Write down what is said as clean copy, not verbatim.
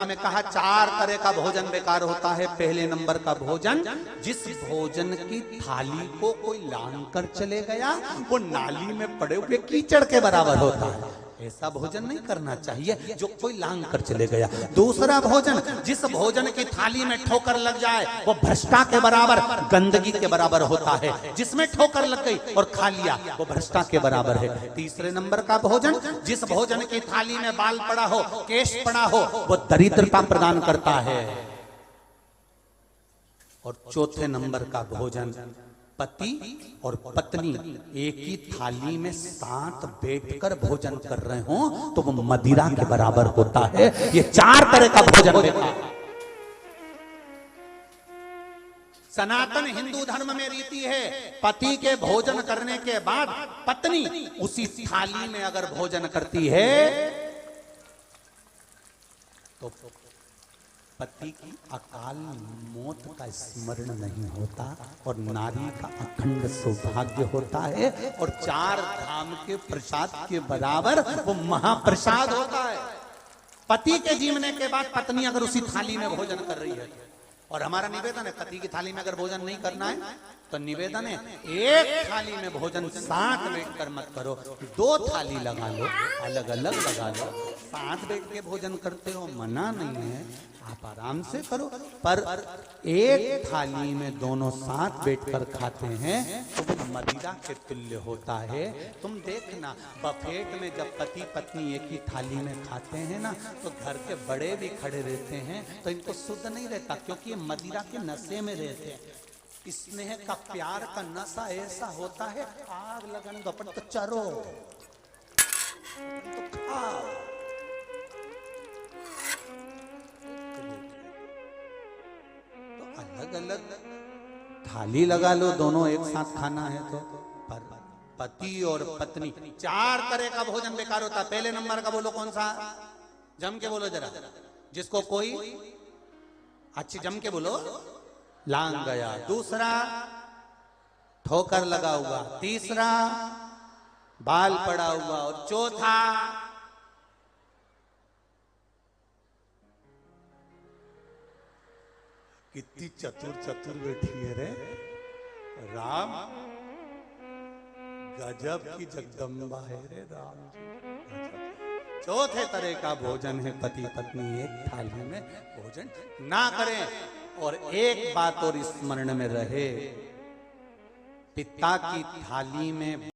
में कहा 4 तरह का भोजन बेकार होता है। पहले नंबर का भोजन, जिस भोजन की थाली को कोई लांग कर चले गया वो नाली में पड़े हुए कीचड़ के बराबर होता है। ऐसा भोजन नहीं करना चाहिए जो कोई लांग कर चले गया। दूसरा भोजन, जिस भोजन की थाली में ठोकर लग जाए वो भ्रष्टा के बराबर, गंदगी के बराबर होता है। जिसमें ठोकर लग गई और खा लिया वो भ्रष्टा के बराबर है। तीसरे नंबर का भोजन, जिस भोजन की थाली में बाल पड़ा हो, केश पड़ा हो, वो दरिद्रता प्रदान करता है। और चौथे नंबर का भोजन, पति और पत्नी एक ही थाली में साथ बैठकर भोजन कर रहे हो तो वो मदिरा के बराबर होता है। ये 4 तरह का भोजन बेकार। सनातन हिंदू धर्म में रीति है, पति के भोजन करने के बाद पत्नी उसी थाली में अगर भोजन करती है तो पति की अकाल मौत का स्मरण नहीं होता और नारी का अखंड सौभाग्य होता है और 4 धाम के प्रसाद के बराबर वो महाप्रसाद होता है। पति के जीवने के बाद पत्नी अगर उसी थाली में भोजन कर रही है, और हमारा निवेदन है पति की थाली में अगर भोजन नहीं करना है तो निवेदन है एक थाली में भोजन साथ बैठकर मत करो, 2 थाली लगा लो, अलग अलग लगा लो। साथ बैठ के भोजन करते हो मना नहीं है, आप आराम से करो, पर एक थाली में दोनों साथ बैठकर खाते हैं तो वो मदिरा के तुल्य होता है। तुम देखना बफेट में जब पति पत्नी एक ही थाली में खाते हैं ना तो घर के बड़े भी खड़े रहते हैं तो इनको शुद्ध नहीं रहता, क्योंकि ये मदिरा के नशे में रहते हैं। स्नेह का प्यार का नशा ऐसा होता है, आग लगन दो अपन तो चरो तो खाओ। अलग अलग थाली लगा लो, दोनों एक साथ खाना है तो। पर पति और पत्नी 4 तरह का भोजन बेकार होता है। पहले नंबर का बोलो कौन सा, जम के बोलो जरा, जिसको कोई अच्छी जम के बोलो, लांग गया। दूसरा ठोकर लगा हुआ, तीसरा बाल पड़ा हुआ, और चौथा कितनी चतुर बैठी है रे राम, गजब की जगदम्बा है रे राम जी। चौथे तरह का भोजन है पति पत्नी एक थाली में भोजन ना करें। और एक बात और स्मरण में रहे, पिता की थाली में